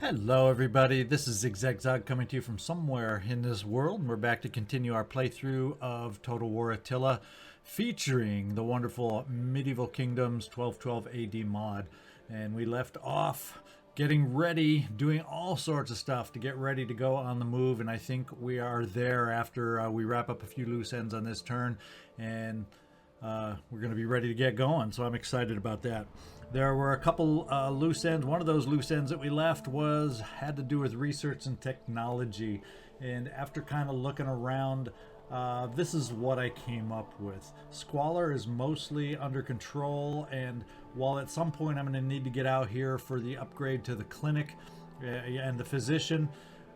Hello everybody, this is ZigZagZog coming to you from somewhere in this world, and we're back to continue our playthrough of Total War Attila, featuring the wonderful Medieval Kingdoms 1212 AD mod. And we left off getting ready, doing all sorts of stuff to get ready to go on the move, and I think we are there after we wrap up a few loose ends on this turn, and we're going to be ready to get going, so I'm excited about that. There were a couple loose ends. One of those loose ends that we left had to do with research and technology. And after kind of looking around, this is what I came up with. Squalor is mostly under control, and while at some point I'm going to need to get out here for the upgrade to the clinic and the physician,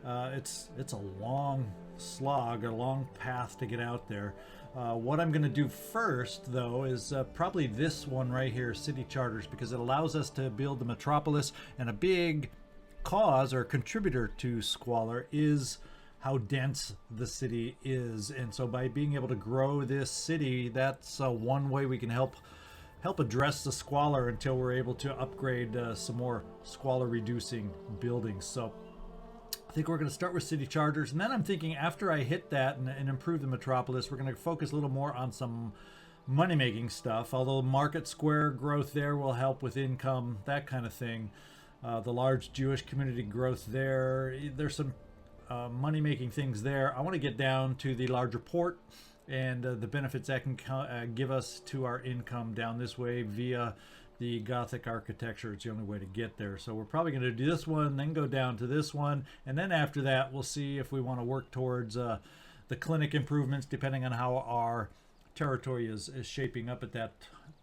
it's a long slog, a long path to get out there. What I'm going to do first, though, is probably this one right here, City Charters, because it allows us to build the metropolis, and a big cause or contributor to squalor is how dense the city is. And so by being able to grow this city, that's one way we can help address the squalor until we're able to upgrade some more squalor reducing buildings. So I think we're going to start with City Charters, and then I'm thinking after I hit that and improve the metropolis, we're going to focus a little more on some money-making stuff, although Market Square growth there will help with income, that kind of thing. The large Jewish community growth there's some money-making things there. I want to get down to the larger port and the benefits that can give us to our income down this way via the Gothic architecture. It's the only way to get there. So we're probably going to do this one, then go down to this one, and then after that we'll see if we want to work towards the clinic improvements, depending on how our territory is shaping up at that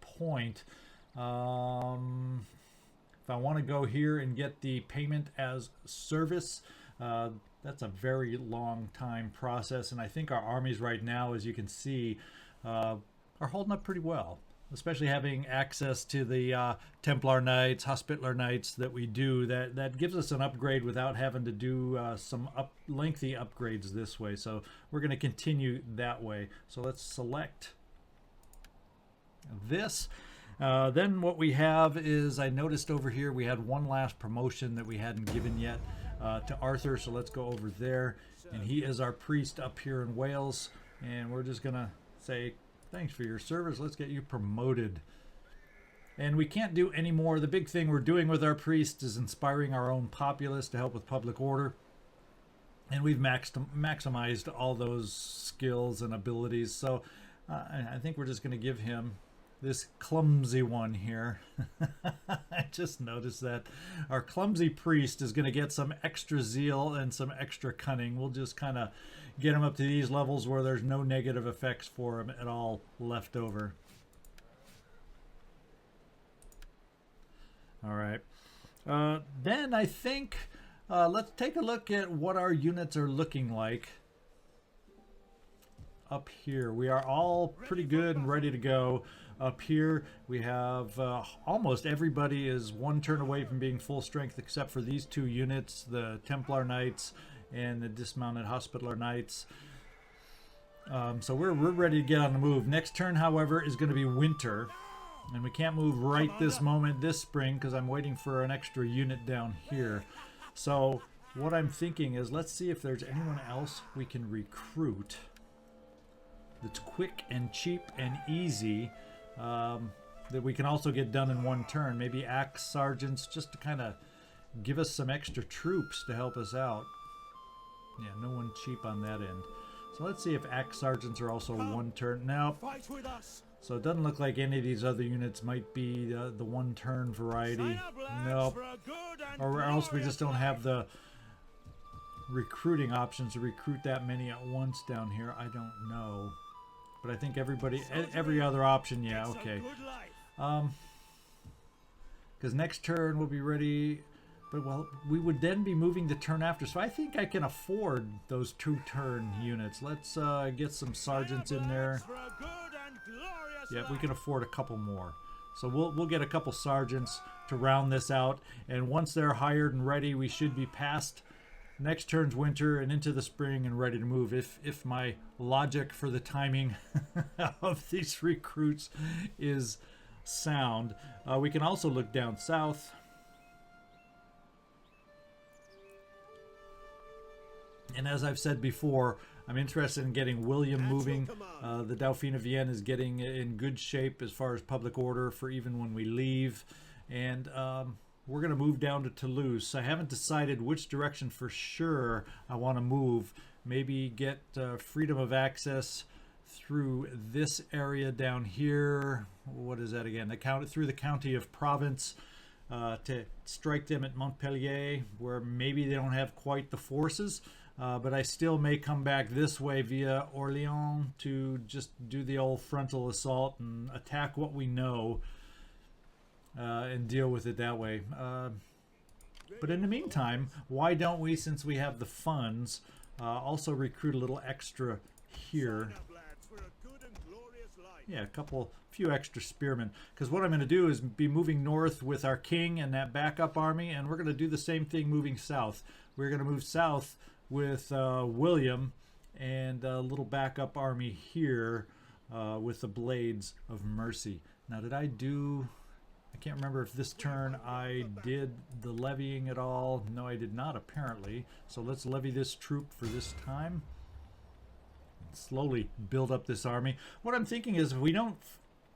point. If I want to go here and get the payment as service, that's a very long time process, and I think our armies right now, as you can see, are holding up pretty well, especially having access to the Templar Knights, Hospitaller Knights that we do. That gives us an upgrade without having to do some lengthy upgrades this way. So we're going to continue that way. So let's select this. Then what we have is, I noticed over here we had one last promotion that we hadn't given yet to Arthur. So let's go over there. And he is our priest up here in Wales. And we're just going to say, thanks for your service. Let's get you promoted. And we can't do any more. The big thing we're doing with our priest is inspiring our own populace to help with public order. And we've maximized all those skills and abilities. So I think we're just going to give him this clumsy one here. I just noticed that our clumsy priest is going to get some extra zeal and some extra cunning. We'll just kind of get him up to these levels where there's no negative effects for him at all left over. All right. Then I think let's take a look at what our units are looking like up here. We are all pretty good and ready to go. Up here we have almost everybody is one turn away from being full strength except for these two units, the Templar Knights and the dismounted Hospitaller Knights. So we're ready to get on the move. Next turn, however, is going to be winter, and we can't move right this moment this spring because I'm waiting for an extra unit down here. So what I'm thinking is, let's see if there's anyone else we can recruit that's quick and cheap and easy, that we can also get done in one turn. Maybe axe sergeants, just to kind of give us some extra troops to help us out. Yeah, no one cheap on that end. So let's see if axe sergeants are also one turn. Now, so it doesn't look like any of these other units might be the one turn variety. No, or else we just don't have the recruiting options to recruit that many at once down here. I don't know, but I think every other option, yeah, okay. Because next turn we'll be ready. But, well, we would then be moving the turn after. So I think I can afford those 2-turn units. Let's get some sergeants in there. Yeah, we can afford a couple more. So we'll get a couple sergeants to round this out. And once they're hired and ready, we should be past next turn's winter and into the spring and ready to move. If my logic for the timing of these recruits is sound. We can also look down south. And as I've said before, I'm interested in getting William moving. The Dauphine of Vienne is getting in good shape as far as public order for even when we leave. And we're going to move down to Toulouse. I haven't decided which direction for sure I want to move. Maybe get freedom of access through this area down here. What is that again? Through the county of Provence. To strike them at Montpellier, where maybe they don't have quite the forces. But I still may come back this way via Orléans to just do the old frontal assault and attack what we know and deal with it that way. But in the meantime, why don't we, since we have the funds, also recruit a little extra here? Yeah, few extra spearmen. Because what I'm going to do is be moving north with our king and that backup army, and we're going to do the same thing moving south. We're going to move south with William and a little backup army here with the Blades of Mercy. Now, I can't remember if this turn I did the levying at all. No, I did not, apparently. So let's levy this troop for this time. Slowly build up this army. What I'm thinking is, if we don't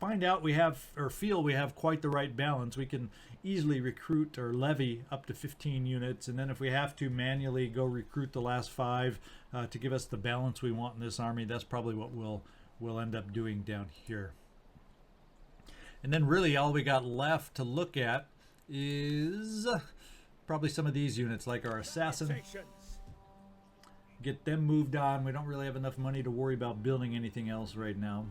find out we have, or feel we have quite the right balance, we can easily recruit or levy up to 15 units, and then if we have to manually go recruit the last 5 to give us the balance we want in this army, that's probably what we'll end up doing down here. And then really all we got left to look at is probably some of these units, like our assassin. Get them moved on. We don't really have enough money to worry about building anything else right now.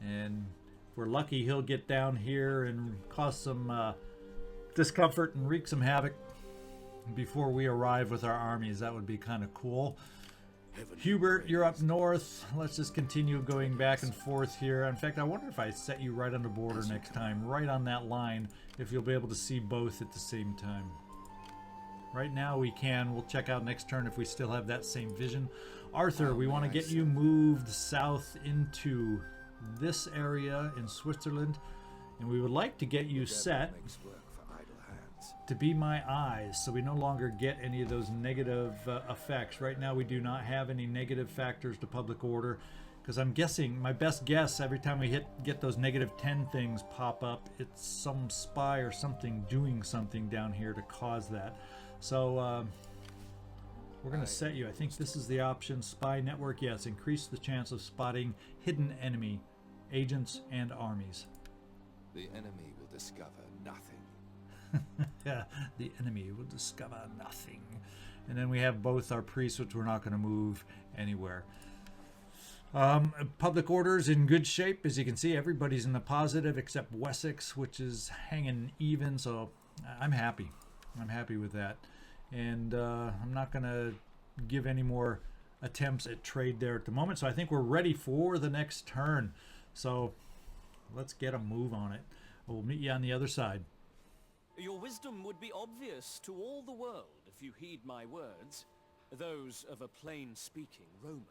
And if we're lucky, he'll get down here and cause some discomfort and wreak some havoc before we arrive with our armies. That would be kind of cool. Hubert, you're up north. Let's just continue going back and forth here. In fact, I wonder if I set you right on the border next time, right on that line, if you'll be able to see both at the same time. Right now we can. We'll check out next turn if we still have that same vision. Arthur, we want to get you moved south into this area in Switzerland, and we would like to get you set to be my eyes, so we no longer get any of those negative effects. Right now we do not have any negative factors to public order, because I'm guessing, my best guess, every time we get those -10 things pop up, it's some spy or something doing something down here to cause that. So we're going to set you, I think this is the option, spy network. Yes, increase the chance of spotting hidden enemy agents and armies. The enemy will discover nothing. Yeah, the enemy will discover nothing. And then we have both our priests, which we're not going to move anywhere. Public orders in good shape. As you can see, everybody's in the positive except Wessex, which is hanging even, so I'm happy. I'm happy with that. And I'm not going to give any more attempts at trade there at the moment, so I think we're ready for the next turn. So let's get a move on it. We'll meet you on the other side. Your wisdom would be obvious to all the world if you heed my words, those of a plain-speaking Roman.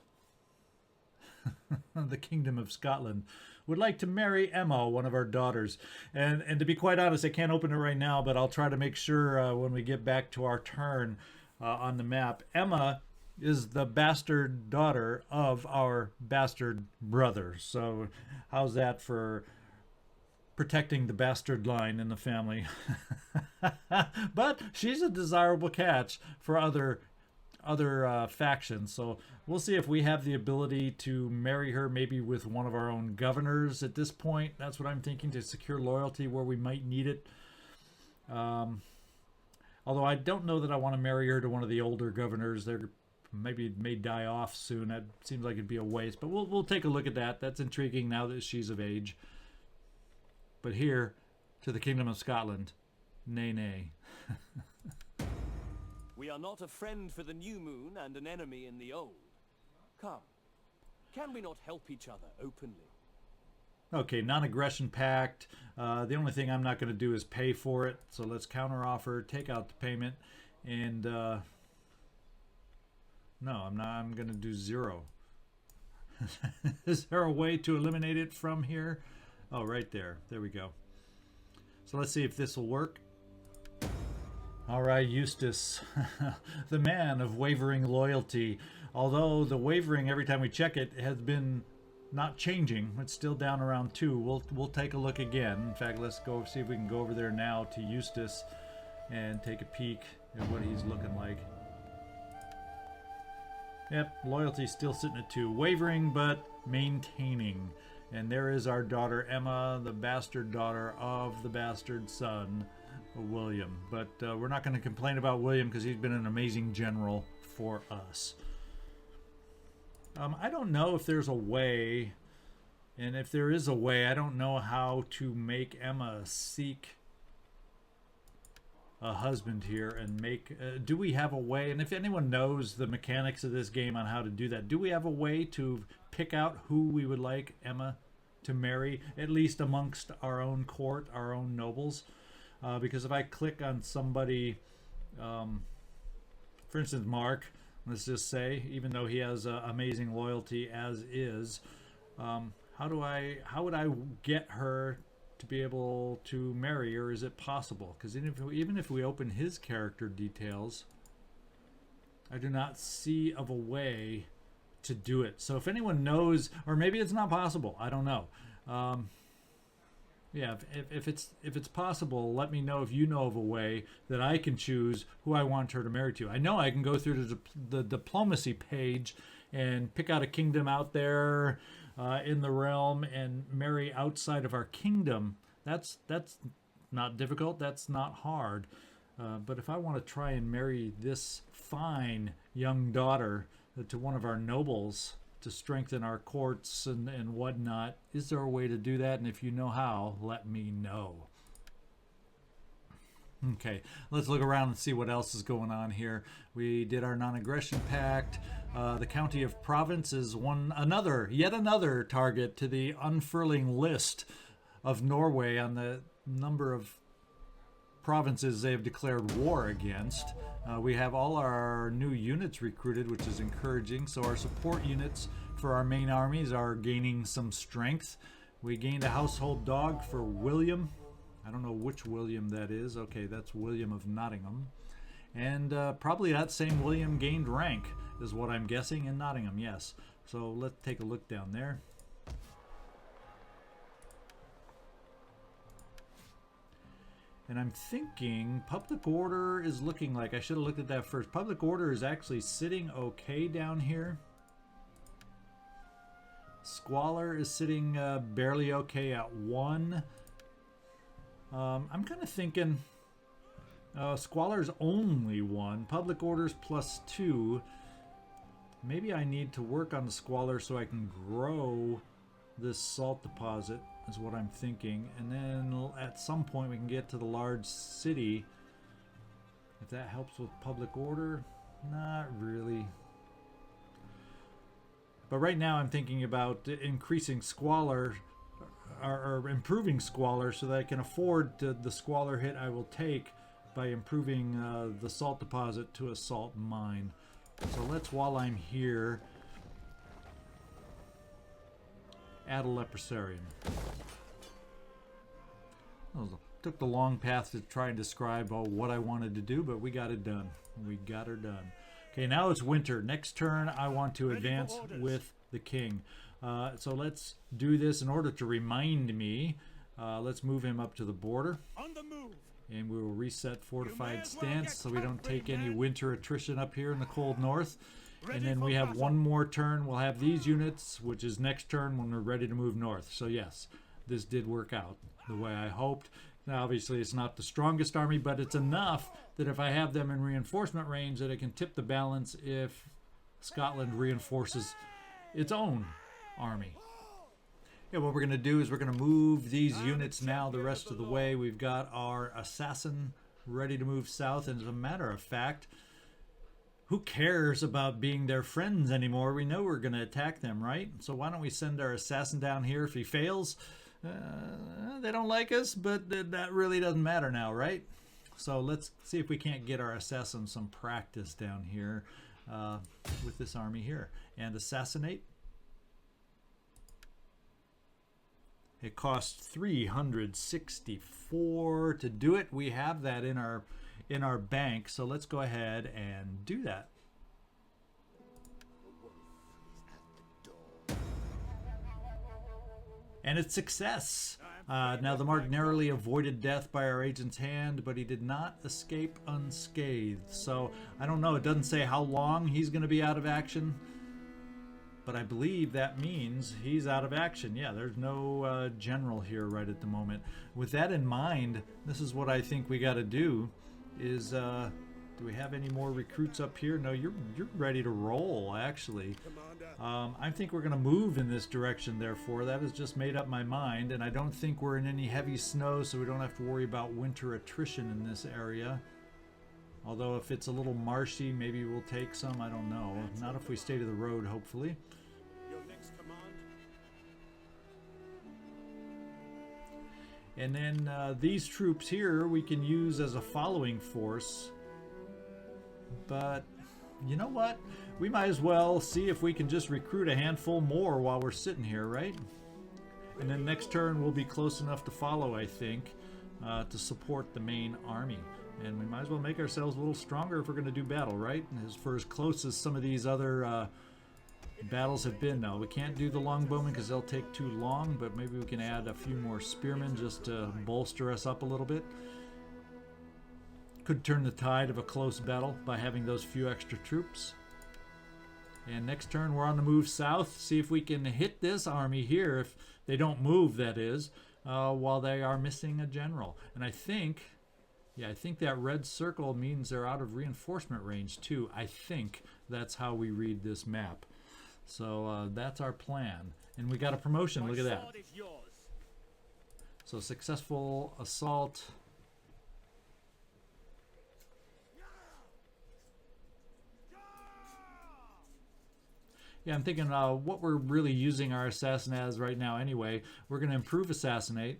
The Kingdom of Scotland would like to marry Emma, one of our daughters. And to be quite honest, I can't open it right now, but I'll try to make sure when we get back to our turn on the map. Emma is the bastard daughter of our bastard brother. So how's that for protecting the bastard line in the family? But she's a desirable catch for other factions, so we'll see if we have the ability to marry her, maybe with one of our own governors at this point. That's what I'm thinking, to secure loyalty where we might need it. Although I don't know that I want to marry her to one of the older governors. They're maybe may die off soon. That seems like it'd be a waste, but we'll take a look at that. That's intriguing now that she's of age. But here, to the Kingdom of Scotland, nay, nay. We are not a friend for the new moon and an enemy in the old. Come, can we not help each other openly? Okay, non-aggression pact. The only thing I'm not going to do is pay for it. So let's counteroffer, take out the payment, and no, I'm not. I'm going to do 0. Is there a way to eliminate it from here? Oh, right there. There we go. So let's see if this will work. All right, Eustace, the man of wavering loyalty. Although the wavering, every time we check it, has been not changing. It's still down around 2. We'll take a look again. In fact, let's go see if we can go over there now to Eustace and take a peek at what he's looking like. Yep, loyalty's still sitting at 2. Wavering, but maintaining. And there is our daughter Emma, the bastard daughter of the bastard son, William. But we're not going to complain about William because he's been an amazing general for us. I don't know if there's a way, and if there is a way, I don't know how to make Emma seek a husband here and make... do we have a way, and if anyone knows the mechanics of this game on how to do that, do we have a way to pick out who we would like Emma to marry, at least amongst our own court, our own nobles? Because if I click on somebody, for instance, Mark, let's just say, even though he has amazing loyalty as is, how would I get her to be able to marry, or is it possible? Because even if we open his character details, I do not see of a way to do it. So if anyone knows, or maybe it's not possible, I don't know. Yeah, if it's possible, let me know if you know of a way that I can choose who I want her to marry to. I know I can go through the diplomacy page and pick out a kingdom out there in the realm and marry outside of our kingdom. That's not difficult. That's not hard. But if I want to try and marry this fine young daughter to one of our nobles to strengthen our courts and whatnot, is there a way to do that? And if you know how, let me know. Okay, let's look around and see what else is going on here. We did our non-aggression pact. The county of Provence is yet another target to the unfurling list of Norway on the number of provinces they have declared war against. We have all our new units recruited, which is encouraging. So our support units for our main armies are gaining some strength. We gained a household dog for William. I don't know which William that is. Okay, that's William of Nottingham. And probably that same William gained rank, is what I'm guessing, in Nottingham, yes. So let's take a look down there. And I'm thinking public order is looking like, I should have looked at that first. Public order is actually sitting okay down here. Squalor is sitting barely okay at 1. I'm kind of thinking Squalor's only 1. Public order's +2. Maybe I need to work on the Squalor so I can grow this salt deposit, is what I'm thinking. And then at some point we can get to the large city. If that helps with public order, not really. But right now I'm thinking about increasing Squalor, or improving Squalor, so that I can afford the Squalor hit I will take by improving the salt deposit to a salt mine. So let's, while I'm here, add a leprosarium. Took the long path to try and describe what I wanted to do, but we got it done. We got her done. Okay, now it's winter. Next turn, I want to advance with the king. So let's do this in order to remind me. Let's move him up to the border. On the move. And we will reset fortified stance so we don't take any winter attrition up here in the cold north. And then we have one more turn. We'll have these units, which is next turn when we're ready to move north. So yes, this did work out the way I hoped. Now obviously it's not the strongest army, but it's enough that if I have them in reinforcement range that it can tip the balance if Scotland reinforces its own army. Yeah, what we're going to do is we're going to move these units now the rest of the way. We've got our assassin ready to move south, and as a matter of fact, who cares about being their friends anymore? We know we're going to attack them, right? So why don't we send our assassin down here? If he fails, they don't like us, but that really doesn't matter now, right? So let's see if we can't get our assassin some practice down here with this army here. And assassinate. It costs 364 to do it. We have that in our in our bank. So let's go ahead and do that. And it's success. Now the mark narrowly avoided death by our agent's hand, but he did not escape unscathed. So I don't know, it doesn't say how long he's going to be out of action, but I believe that means he's out of action. Yeah, there's no general here right at the moment. With that in mind, this is what I think we got to do is, do we have any more recruits up here? No, you're ready to roll, actually. I think we're going to move in this direction, therefore. That has just made up my mind, and I don't think we're in any heavy snow, so we don't have to worry about winter attrition in this area. Although if it's a little marshy, maybe we'll take some, I don't know. Not if we stay to the road, hopefully. Your next command. And then these troops here we can use as a following force. But you know what? We might as well see if we can just recruit a handful more while we're sitting here, right? And then next turn we'll be close enough to follow, I think, to support the main army. And we might as well make ourselves a little stronger if we're going to do battle, right? As close as some of these other battles have been, though. We can't do the longbowmen because they'll take too long, but maybe we can add a few more spearmen just to bolster us up a little bit. Could turn the tide of a close battle by having those few extra troops. And next turn we're on the move south. See if we can hit this army here, if they don't move, that is, while they are missing a general. And I think, yeah, I think that red circle means they're out of reinforcement range too. I think that's how we read this map. So that's our plan. And we got a promotion, look at that. So successful assault. Yeah, I'm thinking what we're really using our assassin as right now anyway. We're going to improve assassinate.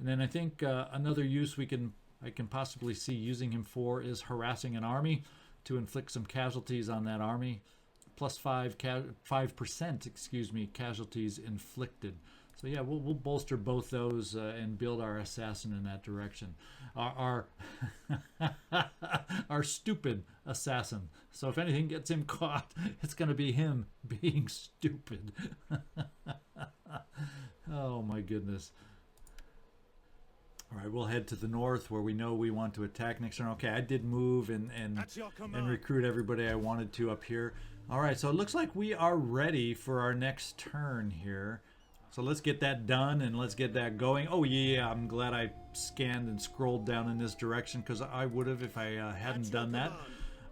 And then I think another use I can possibly see using him for is harassing an army to inflict some casualties on that army. Plus 5%, excuse me, casualties inflicted. So yeah, we'll bolster both those and build our assassin in that direction. Our stupid assassin. So if anything gets him caught, it's going to be him being stupid. Oh my goodness. All right, we'll head to the north where we know we want to attack next turn. Okay, I did move and recruit everybody I wanted to up here. All right, so it looks like we are ready for our next turn here. So let's get that done and let's get that going. Oh yeah, I'm glad I scanned and scrolled down in this direction, because I would have, if I hadn't done that,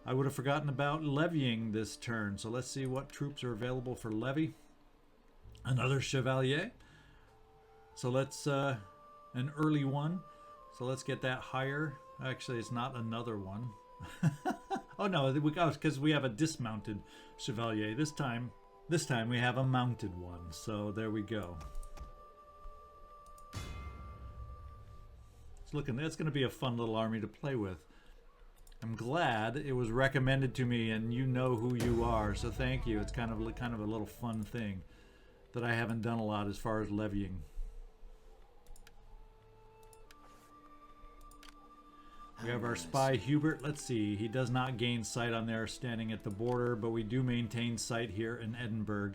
I would have forgotten about levying this turn. So let's see what troops are available for levy. Another chevalier. So let's, an early one. So let's get that higher. Actually, it's not another one. Oh no, because we have a dismounted chevalier. This time we have a mounted one. So there we go. It's looking, that's going to be a fun little army to play with. I'm glad it was recommended to me, and you know who you are, so thank you. It's kind of a little fun thing that I haven't done a lot as far as levying. We have our spy Hubert. Let's see, he does not gain sight on there standing at the border, but we do maintain sight here in Edinburgh.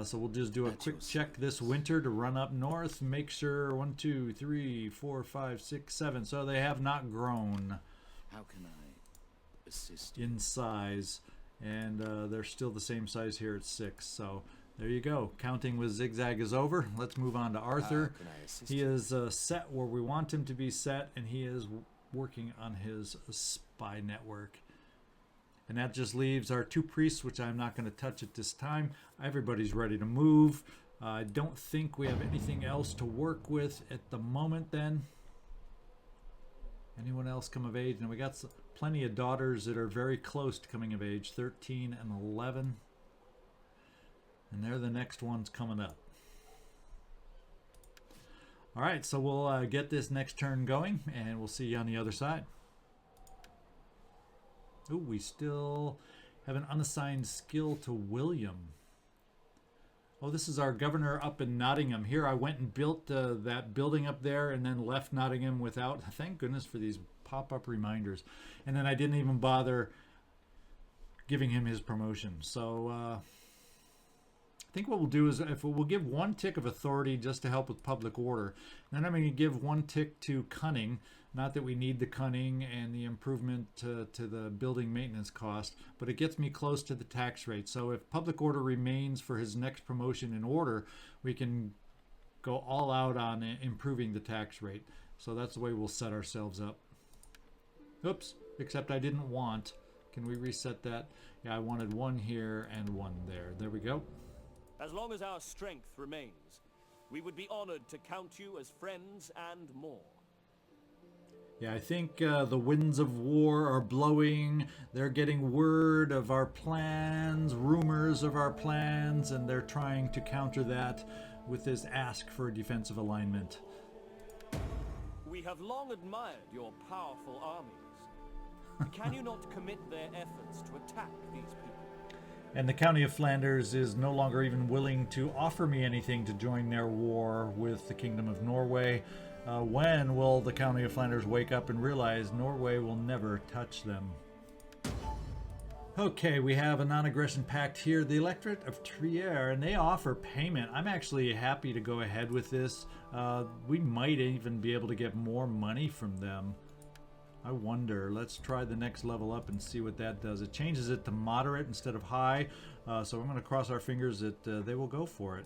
So we'll just do a quick check this winter to run up north, make sure 1, 2, 3, 4, 5, 6, 7. So they have not grown. How can I assist in size, and they're still the same size here at 6. So there you go. Counting with Zigzag is over. Let's move on to Arthur. He is set where we want him to be set, and he is working on his spy network. And that just leaves our 2 priests, which I'm not going to touch at this time. Everybody's ready to move. I don't think we have anything else to work with at the moment then. Anyone else come of age? And we got plenty of daughters that are very close to coming of age, 13 and 11. And they're the next ones coming up. All right, so we'll get this next turn going, and we'll see you on the other side. Ooh, we still have an unassigned skill to William. Oh, this is our governor up in Nottingham. Here I went and built that building up there and then left Nottingham without, thank goodness for these pop-up reminders. And then I didn't even bother giving him his promotion. So I think what we'll do is if we'll give 1 tick of authority just to help with public order. Then I'm going to give 1 tick to cunning. Not that we need the cunning and the improvement to the building maintenance cost, but it gets me close to the tax rate. So if public order remains for his next promotion in order, we can go all out on improving the tax rate. So that's the way we'll set ourselves up. Oops, except I didn't want. Can we reset that? Yeah, I wanted 1 here and 1 there. There we go. As long as our strength remains, we would be honored to count you as friends and more. Yeah, I think the winds of war are blowing. They're getting word of our plans, rumors of our plans, and they're trying to counter that with this ask for defensive alignment. We have long admired your powerful armies. Can you not commit their efforts to attack these people? And the County of Flanders is no longer even willing to offer me anything to join their war with the Kingdom of Norway. When will the County of Flanders wake up and realize Norway will never touch them? Okay, we have a non-aggression pact here, the Electorate of Trier, and they offer payment. I'm actually happy to go ahead with this. We might even be able to get more money from them. I wonder. Let's try the next level up and see what that does. It changes it to moderate instead of high, so I'm going to cross our fingers that they will go for it.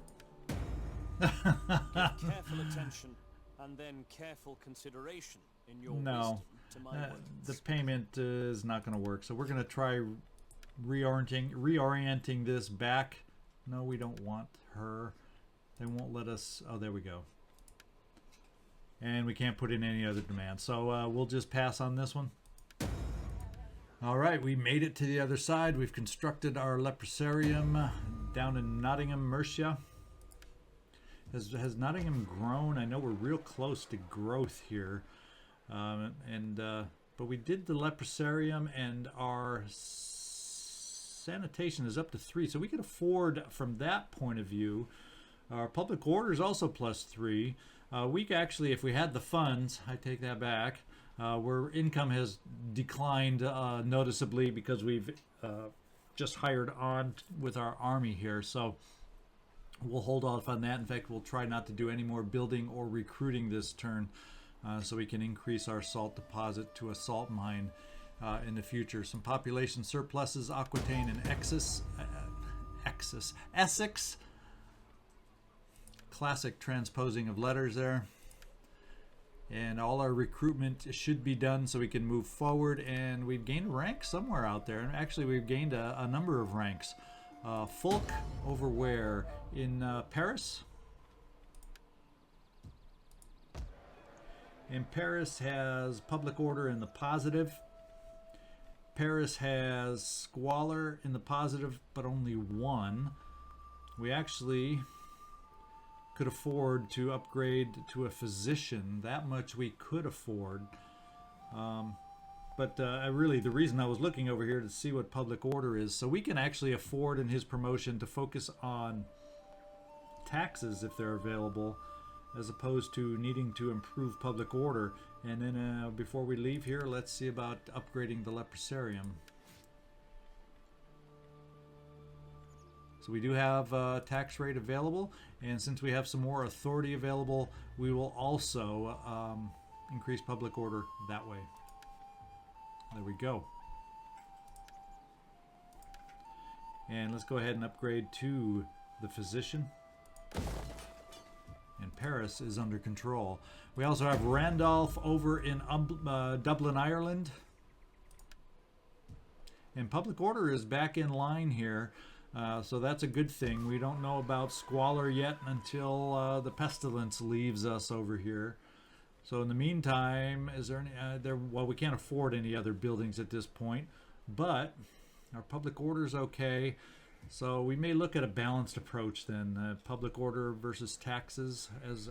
Give careful attention and then careful consideration in your wisdom to my words. The payment is not going to work, so we're going to try reorienting this back. No, we don't want her. They won't let us. Oh, there we go. And we can't put in any other demands, so we'll just pass on this one. All right, we made it to the other side. We've constructed our leprosarium down in Nottingham, Mercia. Has Nottingham grown? I know we're real close to growth here, but we did the leprosarium, and our sanitation is up to 3, so we can afford from that point of view. Our public order is also +3. We actually, if we had the funds, I take that back. Where income has declined noticeably because we've just hired on with our army here, so we'll hold off on that. In fact, we'll try not to do any more building or recruiting this turn, so we can increase our salt deposit to a salt mine in the future. Some population surpluses, Aquitaine and Essex. Classic transposing of letters there. And all our recruitment should be done so we can move forward. And we've gained a rank somewhere out there. And actually, we've gained a number of ranks. Folk over where? In Paris? And Paris has public order in the positive. Paris has squalor in the positive, but only 1. We actually could afford to upgrade to a physician. That much we could afford. But really, the reason I was looking over here to see what public order is, so we can actually afford in his promotion to focus on taxes if they're available, as opposed to needing to improve public order. And then before we leave here, let's see about upgrading the leprosarium. So we do have a tax rate available, and since we have some more authority available, we will also increase public order that way. There we go. And let's go ahead and upgrade to the physician. And Paris is under control. We also have Randolph over in Dublin, Ireland. And public order is back in line here. So that's a good thing. We don't know about squalor yet until the pestilence leaves us over here. So in the meantime, is there any? Well, we can't afford any other buildings at this point, but our public order is okay. So we may look at a balanced approach then, public order versus taxes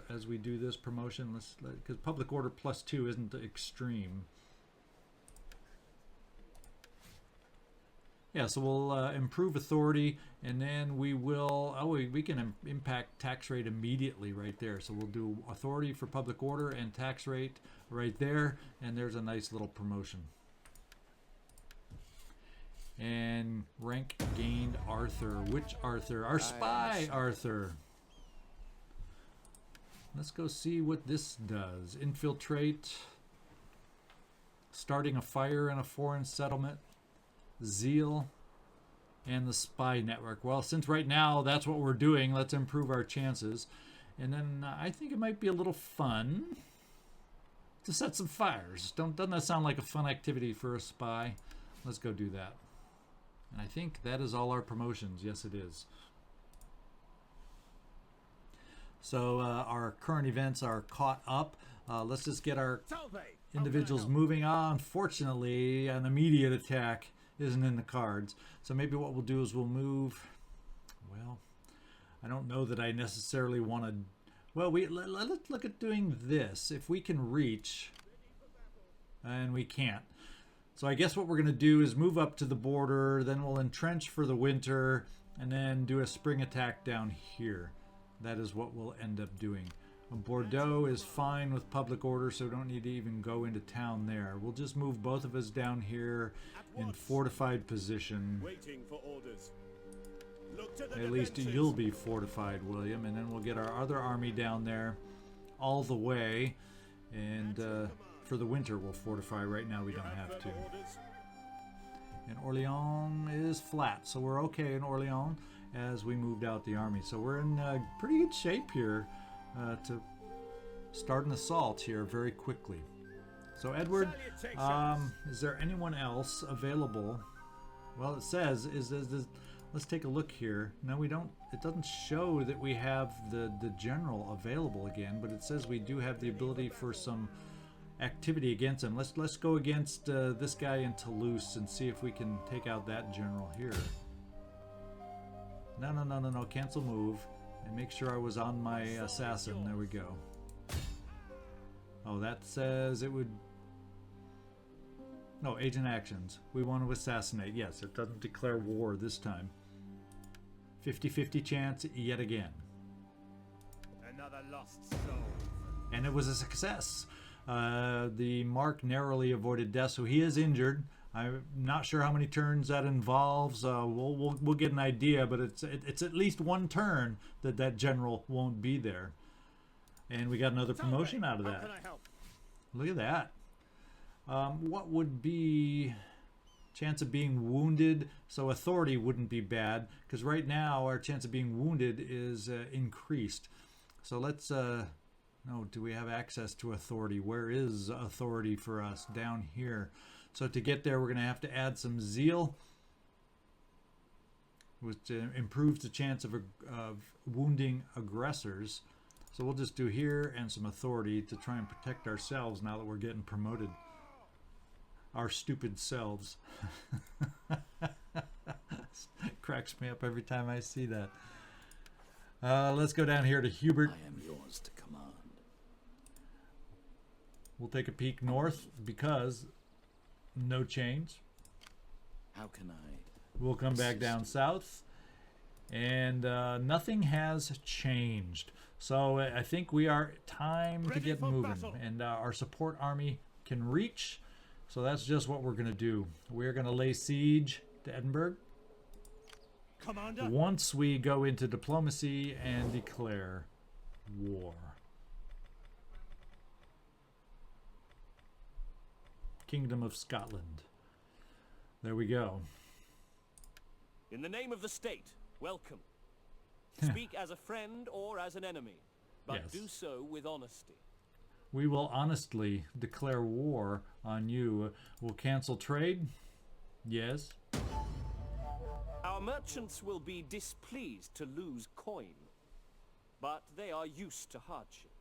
as we do this promotion. Because public order +2 isn't extreme. Yeah, so we'll improve authority, and then we will, we can impact tax rate immediately right there. So we'll do authority for public order and tax rate right there, and there's a nice little promotion. And rank gained Arthur. Which Arthur? Our spy Arthur. Let's go see what this does. Infiltrate. Starting a fire in a foreign settlement. Zeal. And the spy network. Well, since right now that's what we're doing, let's improve our chances. And then I think it might be a little fun to set some fires. Doesn't that sound like a fun activity for a spy? Let's go do that. And I think that is all our promotions. Yes, it is. So our current events are caught up. Let's just get our individuals moving on. Unfortunately, an immediate attack isn't in the cards. So maybe what we'll do is we'll move. Well, I don't know that I necessarily want to. Well, let's look at doing this. If we can reach, and we can't. So I guess what we're going to do is move up to the border, then we'll entrench for the winter, and then do a spring attack down here. That is what we'll end up doing. Bordeaux is fine with public order, so we don't need to even go into town there. We'll just move both of us down here in fortified position. Waiting for orders. At least you'll be fortified, William, and then we'll get our other army down there all the way, and for the winter we'll fortify. Right now we don't have to. And Orleans is flat, so we're okay in Orleans as we moved out the army. So we're in pretty good shape here to start an assault here very quickly. So Edward, is there anyone else available? Well, it says is let's take a look here. No, we don't. It doesn't show that we have the general available again, but it says we do have the ability for some activity against him. Let's go against this guy in Toulouse and see if we can take out that general here. No. Cancel move. And make sure I was on my assassin. There we go. Oh, that says it would... No, agent actions. We want to assassinate. Yes, it doesn't declare war this time. 50-50 chance yet again. Another lost soul. And it was a success. The Mark narrowly avoided death, so he is injured. I'm not sure how many turns that involves. We'll get an idea, but it's at least one turn that general won't be there. And we got another promotion out of that. Look at that. What would be chance of being wounded? So authority wouldn't be bad, because right now our chance of being wounded is increased. So let's no, do we have access to authority? Where is authority for us? Down here. So to get there, we're going to have to add some zeal, which improves the chance of wounding aggressors. So we'll just do here and some authority to try and protect ourselves now that we're getting promoted. Our stupid selves. Cracks me up every time I see that. Let's go down here to Hubert. I am yours to command. We'll take a peek north because no change. How can I? We'll come back down south, and nothing has changed. So I think we are time to get moving, and our support army can reach. So that's just what we're going to do. We're going to lay siege to Edinburgh. Commander. Once we go into diplomacy and declare war. Kingdom of Scotland. There we go. In the name of the state, welcome. Speak as a friend or as an enemy, but Yes. do so with honesty. We will honestly declare war on you. We'll cancel trade. Yes. Our merchants will be displeased to lose coin, but they are used to hardship.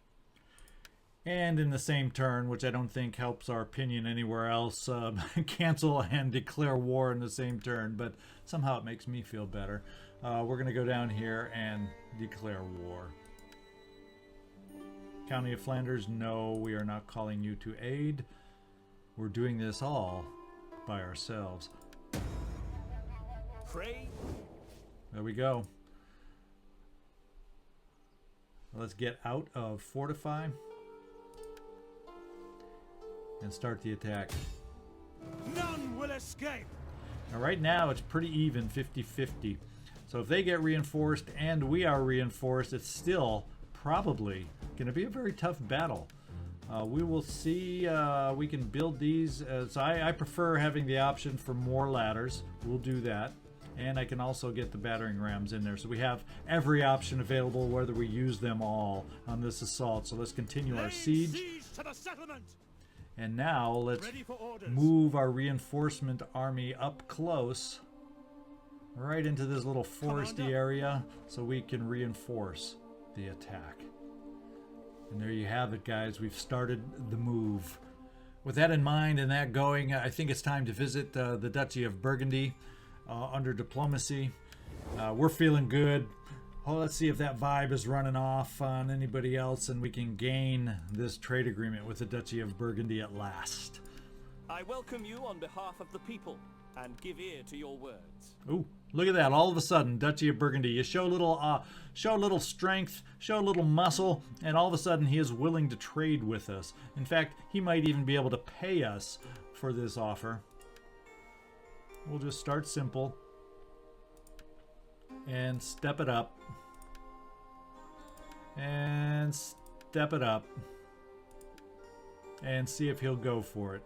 And in the same turn, which I don't think helps our opinion anywhere else, cancel and declare war in the same turn, but somehow it makes me feel better. We're going to go down here and declare war. County of Flanders, no, we are not calling you to aid. We're doing this all by ourselves. Pray. There we go. Let's get out of Fortify and start the attack. None will escape. Now, right now, it's pretty even, 50-50. So if they get reinforced and we are reinforced, it's still probably going to be a very tough battle. We will see. We can build these. So I prefer having the option for more ladders. We'll do that. And I can also get the battering rams in there. So we have every option available, whether we use them all on this assault. So let's continue our siege. To the settlement. And now let's Ready for orders. move our reinforcement army up close, right into this little foresty Commander. area, so we can reinforce the attack. And there you have it, guys. We've started the move. With that in mind and that going, I think it's time to visit the Duchy of Burgundy under diplomacy. We're feeling good. Oh, let's see if that vibe is running off on anybody else and we can gain this trade agreement with the Duchy of Burgundy at last. I welcome you on behalf of the people and give ear to your words. Ooh, look at that. All of a sudden, Duchy of Burgundy, you show a little strength, show a little muscle, and all of a sudden he is willing to trade with us. In fact, he might even be able to pay us for this offer. We'll just start simple and step it up. And step it up. And see if he'll go for it.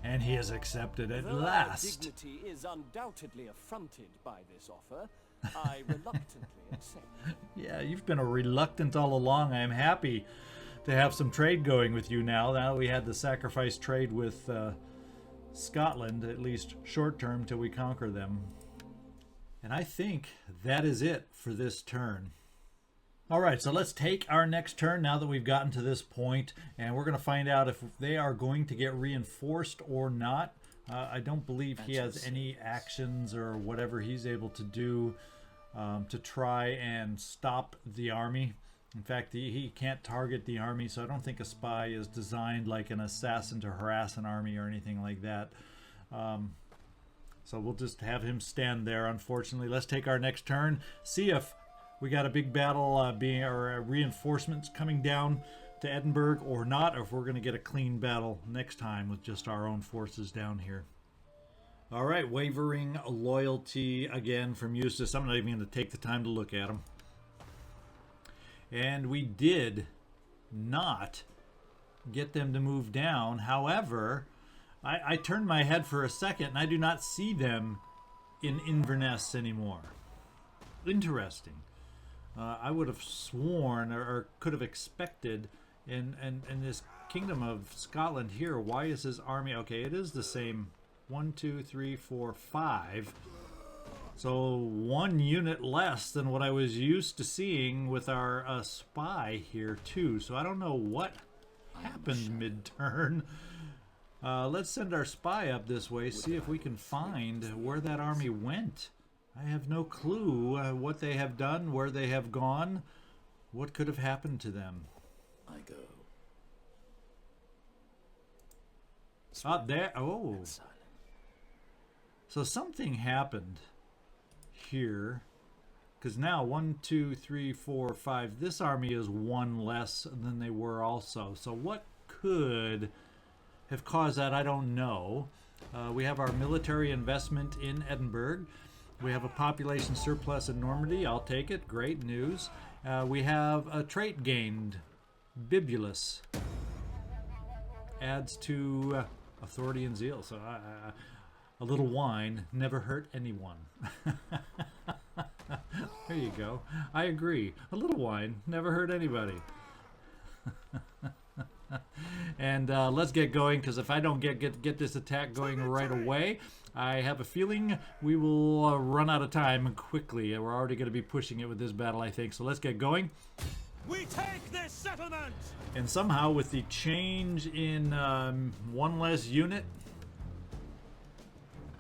And he has accepted at Though last. our dignity is undoubtedly affronted by this offer, I reluctantly accept. Yeah, you've been a reluctant all along. I am happy to have some trade going with you now. Now we had the sacrifice trade with Scotland, at least short term, till we conquer them. And I think that is it for this turn. All right, so let's take our next turn now that we've gotten to this point, and we're going to find out if they are going to get reinforced or not. I don't believe he has any actions or whatever he's able to do to try and stop the army. In fact, he can't target the army, so I don't think a spy is designed like an assassin to harass an army or anything like that. So we'll just have him stand there, unfortunately. Let's take our next turn, see if we got a big battle reinforcements coming down to Edinburgh or not, or if we're going to get a clean battle next time with just our own forces down here. All right, wavering loyalty again from Eustace. I'm not even going to take the time to look at him. And we did not get them to move down. However, I turned my head for a second and I do not see them in Inverness anymore. Interesting. I would have sworn or could have expected in this Kingdom of Scotland here. Why is his army? Okay, it is the same. 1, 2, 3, 4, 5. So 1 unit less than what I was used to seeing with our spy here too. So I don't know what happened mid-turn. Let's send our spy up this way, see if we can find where that army went. I have no clue what they have done, where they have gone, what could have happened to them. I go. Up there. Oh. So something happened here. Because now 1, 2, 3, 4, 5. This army is 1 less than they were also. So what could have caused that? I don't know. We have our military investment in Edinburgh. We have a population surplus in Normandy. I'll take it. Great news. We have a trait gained. Bibulus. Adds to authority and zeal. So a little wine never hurt anyone. There you go. I agree. A little wine never hurt anybody. And let's get going, because if I don't get this attack going right away, I have a feeling we will run out of time quickly. We're already going to be pushing it with this battle, I think. So let's get going. We take this settlement. And somehow with the change in 1 less unit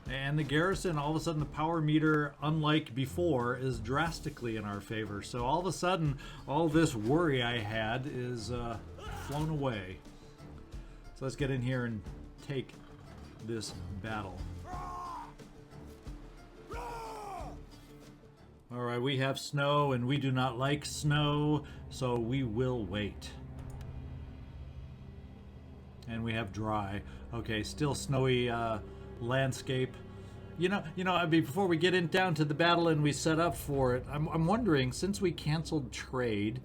and the garrison, all of a sudden the power meter, unlike before, is drastically in our favor. So all of a sudden, all this worry I had is flown away. So let's get in here and take this battle. Alright, we have snow and we do not like snow, so we will wait. And we have dry. Okay, still snowy landscape. You know, I mean, before we get down to the battle and we set up for it, I'm wondering, since we canceled trade,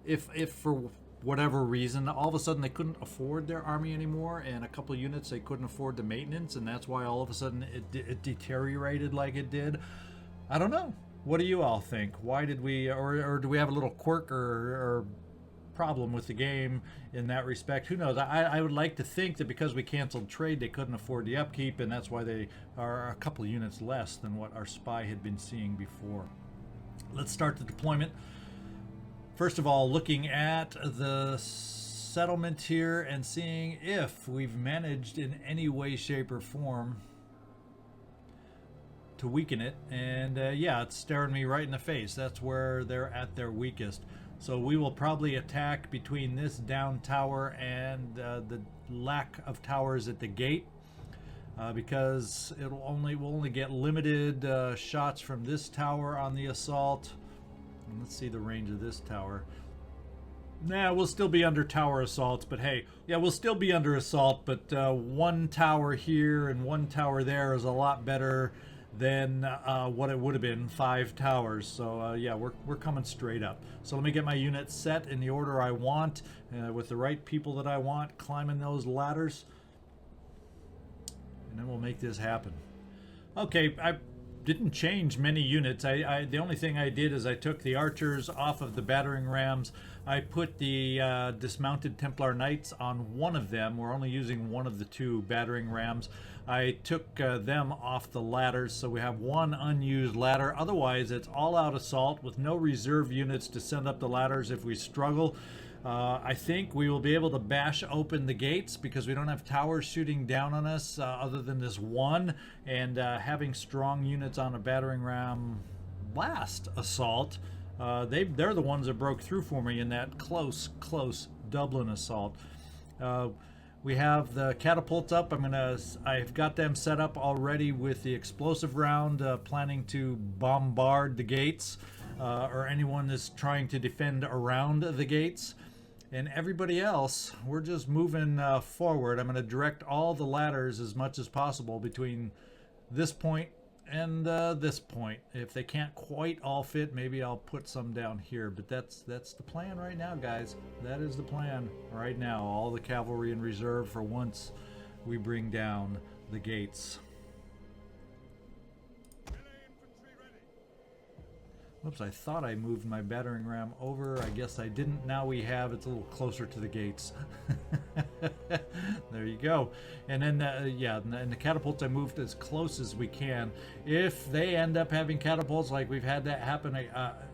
if for whatever reason, all of a sudden they couldn't afford their army anymore, and a couple of units they couldn't afford the maintenance, and that's why all of a sudden it deteriorated like it did. I don't know. What do you all think? Why did we, or do we have a little quirk or problem with the game in that respect? Who knows? I would like to think that because we canceled trade, they couldn't afford the upkeep, and that's why they are a couple of units less than what our spy had been seeing before. Let's start the deployment. First of all, looking at the settlement here and seeing if we've managed in any way, shape, or form to weaken it. And yeah, it's staring me right in the face. That's where they're at their weakest. So we will probably attack between this down tower and the lack of towers at the gate, because we'll only get limited shots from this tower on the assault. And let's see the range of this tower. Nah, we'll still be under tower assaults, but hey, yeah, we'll still be under assault, but one tower here and one tower there is a lot better than what it would have been, 5 towers. So yeah, we're coming straight up. So let me get my units set in the order I want, with the right people that I want climbing those ladders, and then we'll make this happen. Okay, I didn't change many units. The only thing I did is I took the archers off of the battering rams. I put the dismounted Templar Knights on one of them. We're only using one of the 2 battering rams. I took them off the ladders, so we have one unused ladder. Otherwise, it's all-out assault with no reserve units to send up the ladders if we struggle. I think we will be able to bash open the gates because we don't have towers shooting down on us other than this one, and having strong units on a battering ram last assault, they're the ones that broke through for me in that close Dublin assault. We have the catapults up. I've got them set up already with the explosive round, planning to bombard the gates or anyone that's trying to defend around the gates. And everybody else, we're just moving forward. I'm going to direct all the ladders as much as possible between this point and this point. If they can't quite all fit, maybe I'll put some down here. But that's the plan right now, guys. That is the plan right now. All the cavalry in reserve for once we bring down the gates. Whoops, I thought I moved my battering ram over. I guess I didn't. Now we have. It's a little closer to the gates. There you go. And then, yeah, and the catapults I moved as close as we can. If they end up having catapults like we've had that happen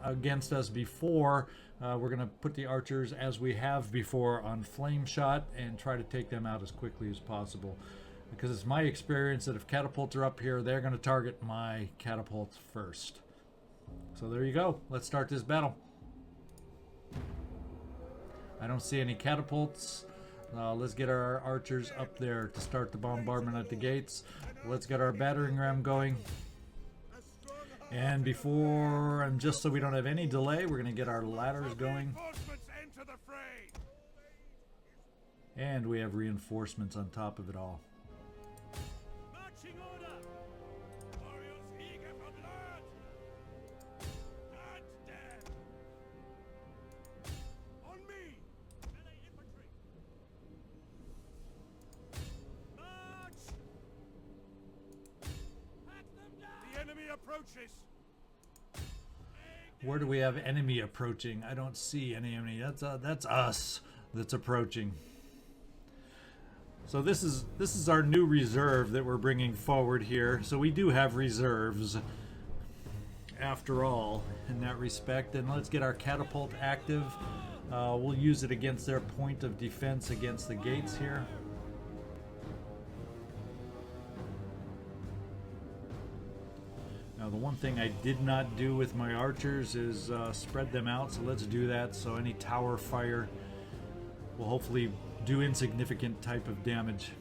against us before, we're going to put the archers, as we have before, on flame shot and try to take them out as quickly as possible. Because it's my experience that if catapults are up here, they're going to target my catapults first. So there you go. Let's start this battle. I don't see any catapults. Let's get our archers up there to start the bombardment at the gates. Let's get our battering ram going. And before, and just so we don't have any delay, we're going to get our ladders going. And we have reinforcements on top of it all. Where do we have enemy approaching? I don't see any enemy. That's us that's approaching. So this is our new reserve that we're bringing forward here. So we do have reserves after all in that respect. And let's get our catapult active. We'll use it against their point of defense against the gates here. Now the one thing I did not do with my archers is spread them out, so let's do that. So any tower fire will hopefully do insignificant type of damage.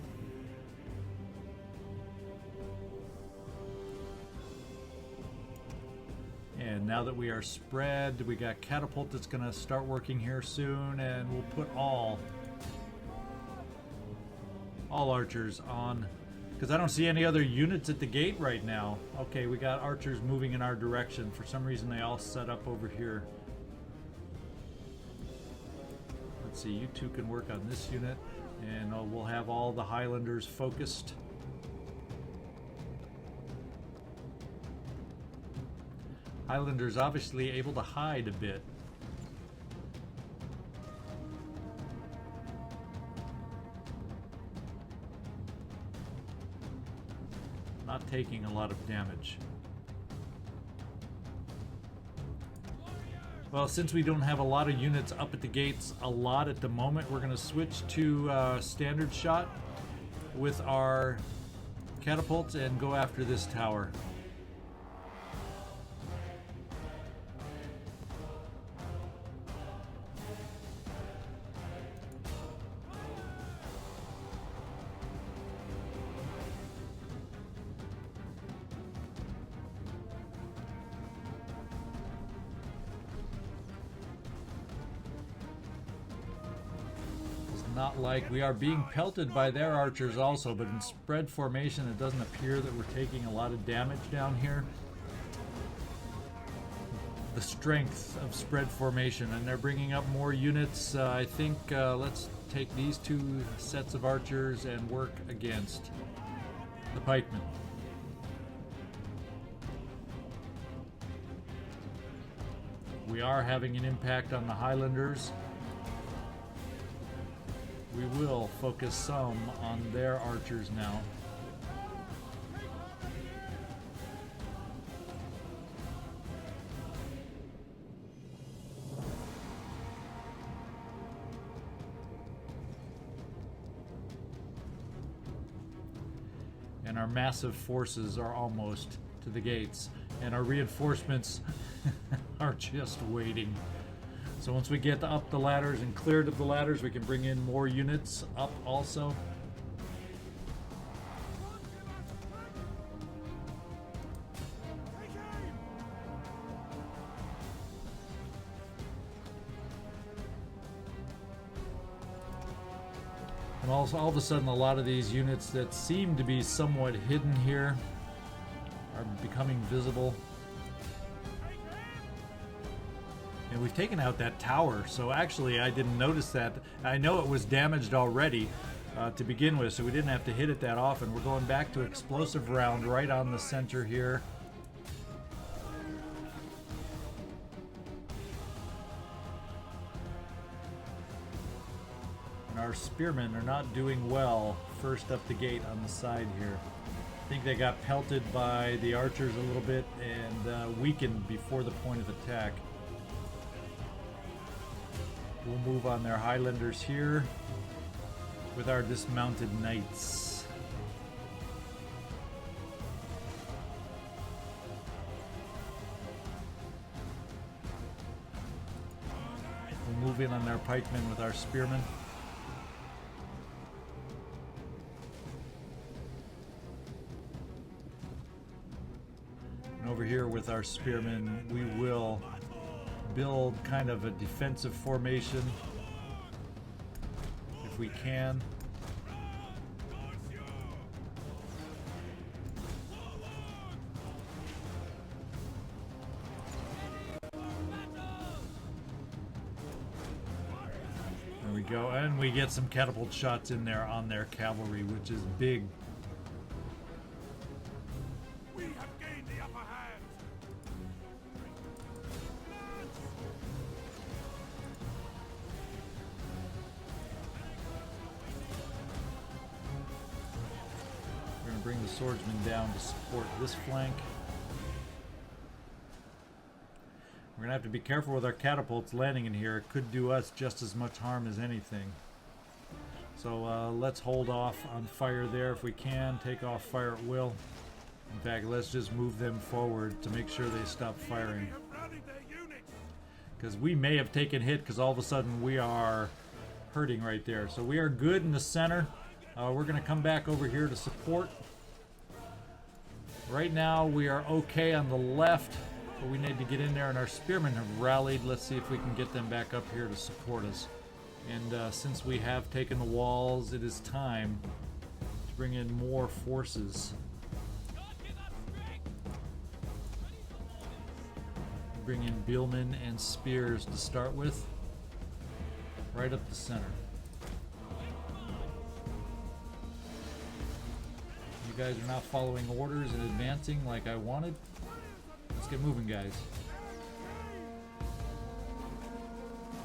And now that we are spread, we got catapult that's going to start working here soon, and we'll put all archers on, because I don't see any other units at the gate right now. Okay, we got archers moving in our direction. For some reason they all set up over here. Let's see, you two can work on this unit, and we'll have all the Highlanders focused. Highlanders obviously able to hide a bit. Not taking a lot of damage. Well, since we don't have a lot of units up at the gates a lot at the moment, we're going to switch to standard shot with our catapults and go after this tower. Not like we are being pelted by their archers also, but in spread formation it doesn't appear that we're taking a lot of damage down here. The strength of spread formation, and they're bringing up more units. I think let's take these two sets of archers and work against the pikemen. We are having an impact on the Highlanders. We will focus some on their archers now. And our massive forces are almost to the gates, and our reinforcements are just waiting. So once we get up the ladders and cleared of the ladders, we can bring in more units up also. And also, all of a sudden, a lot of these units that seem to be somewhat hidden here are becoming visible. And we've taken out that tower, so actually I didn't notice that. I know it was damaged already to begin with, so we didn't have to hit it that often. We're going back to explosive round right on the center here. And our spearmen are not doing well first up the gate on the side here. I think they got pelted by the archers a little bit and weakened before the point of attack. We'll move on their Highlanders here with our dismounted knights. We'll move in on their pikemen with our spearmen. And over here with our spearmen, we will build kind of a defensive formation if we can. There we go, and we get some catapult shots in there on their cavalry, which is big. Bring the swordsmen down to support this flank. We're gonna have to be careful with our catapults landing in here. It could do us just as much harm as anything. So let's hold off on fire there if we can. Take off fire at will. In fact, let's just move them forward to make sure they stop firing. Because we may have taken hit because all of a sudden we are hurting right there. So we are good in the center. We're gonna come back over here to support. Right now we are okay on the left. But we need to get in there, and our spearmen have rallied. Let's see if we can get them back up here to support us. And since we have taken the walls, it is time to bring in more forces. Bring in Beelmen and spears to start with. Right up the center. You guys are not following orders and advancing like I wanted. Let's get moving, guys.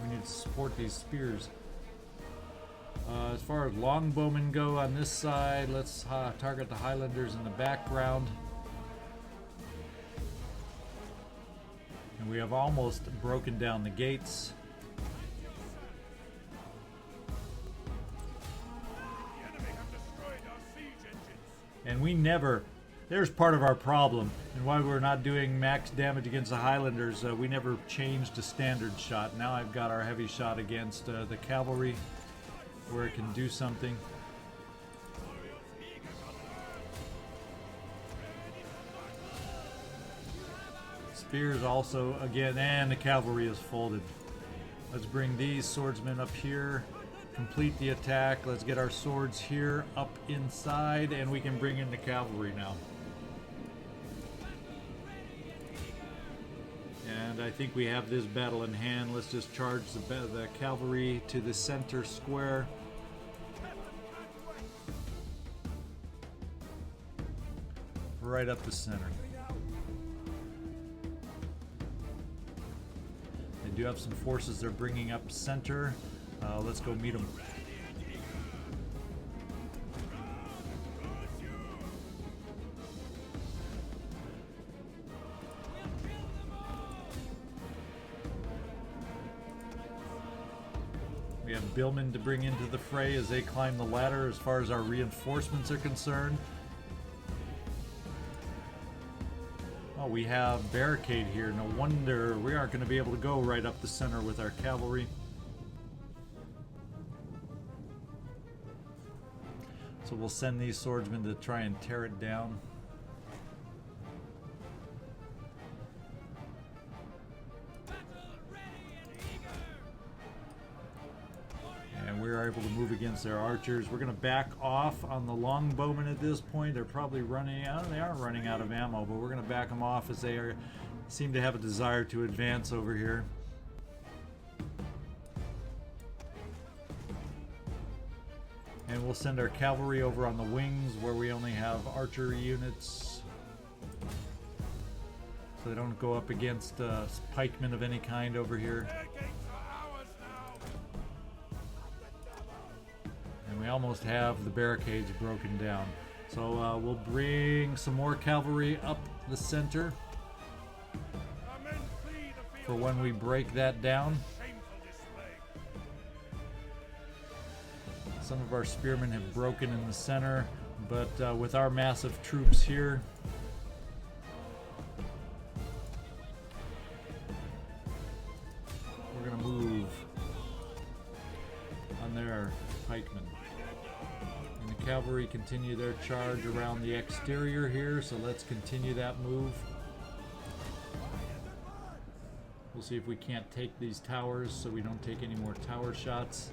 We need to support these spears. As far as longbowmen go on this side, let's target the Highlanders in the background. And we have almost broken down the gates. And we never, there's part of our problem, and why we're not doing max damage against the Highlanders. We never changed to standard shot. Now I've got our heavy shot against the cavalry, where it can do something. Spears also, again, and the cavalry is folded. Let's bring these swordsmen up here. Complete the attack. Let's get our swords here up inside, and we can bring in the cavalry now. And I think we have this battle in hand. Let's just charge the cavalry to the center square. Right up the center. They do have some forces they're bringing up center. Let's go meet them. We have Beelmen to bring into the fray as they climb the ladder as far as our reinforcements are concerned. Oh, we have barricade here. No wonder we aren't going to be able to go right up the center with our cavalry. So we'll send these swordsmen to try and tear it down. And we're able to move against their archers. We're going to back off on the longbowmen at this point. They're probably running out. They are running out of ammo, but we're going to back them off as they seem to have a desire to advance over here. And we'll send our cavalry over on the wings where we only have archery units, so they don't go up against pikemen of any kind over here. And we almost have the barricades broken down. So we'll bring some more cavalry up the center for when we break that down. Some of our spearmen have broken in the center, but with our massive troops here, we're going to move on their pikemen. And the cavalry continue their charge around the exterior here, so let's continue that move. We'll see if we can't take these towers so we don't take any more tower shots.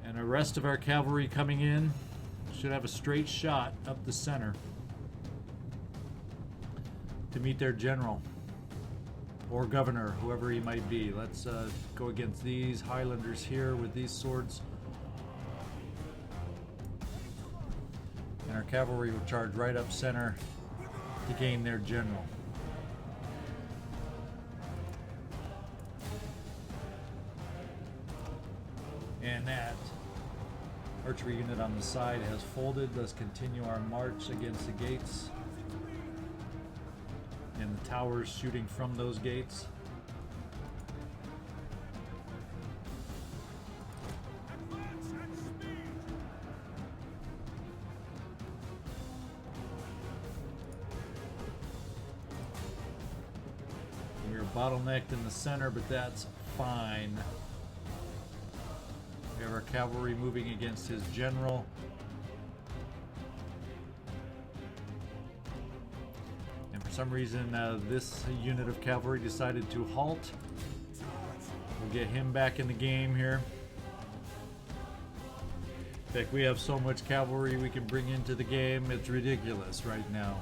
And the rest of our cavalry coming in should have a straight shot up the center to meet their general or governor, whoever he might be. Let's go against these Highlanders here with these swords. And our cavalry will charge right up center to gain their general. And that archery unit on the side has folded. Let's continue our march against the gates and the towers shooting from those gates. We're bottlenecked in the center, but that's fine. We have our cavalry moving against his general. some reason, this unit of cavalry decided to halt. We'll get him back in the game here. In fact, we have so much cavalry we can bring into the game, it's ridiculous right now.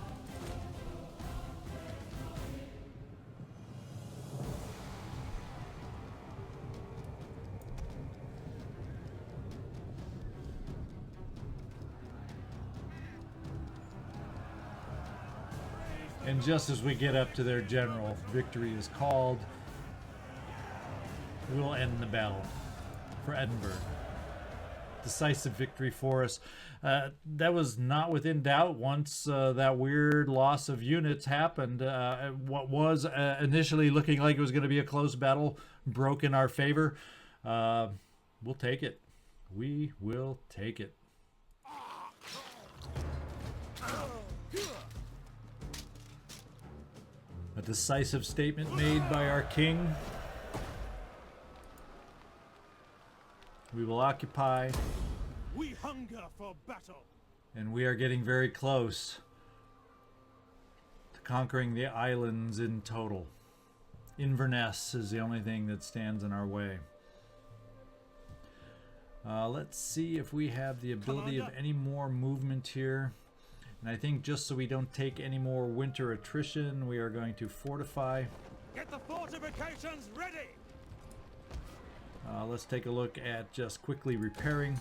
And just as we get up to their general, victory is called. We'll end the battle for Edinburgh. Decisive victory for us. That was not within doubt once that weird loss of units happened. What was initially looking like it was going to be a close battle broke in our favor. We'll take it. We will take it. A decisive statement made by our king. We will occupy. We hunger for battle. And we are getting very close to conquering the islands in total. Inverness is the only thing that stands in our way. Let's see if we have the ability of any more movement here. And I think just so we don't take any more winter attrition, we are going to fortify. Get the fortifications ready. Let's take a look at just quickly repairing.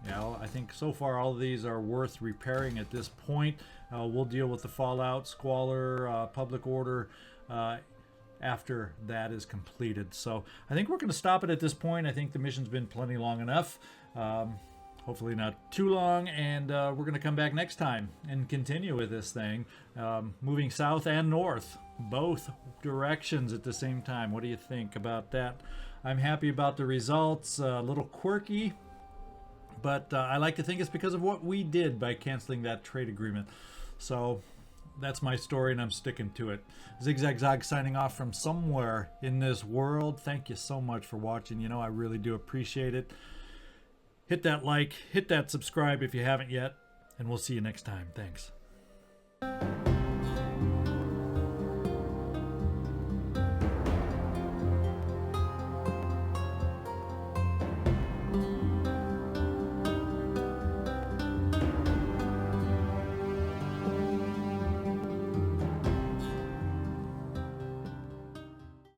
Yeah, I think so far all of these are worth repairing at this point. We'll deal with the fallout, squalor, public order after that is completed. So I think we're going to stop it at this point. I think the mission's been plenty long enough. Hopefully not too long, and we're going to come back next time and continue with this thing, moving south and north, both directions at the same time. What do you think about that? I'm happy about the results. A little quirky, but I like to think it's because of what we did by canceling that trade agreement. So that's my story, and I'm sticking to it. ZigZagZog signing off from somewhere in this world. Thank you so much for watching. You know, I really do appreciate it. Hit that like, hit that subscribe if you haven't yet, and we'll see you next time. Thanks.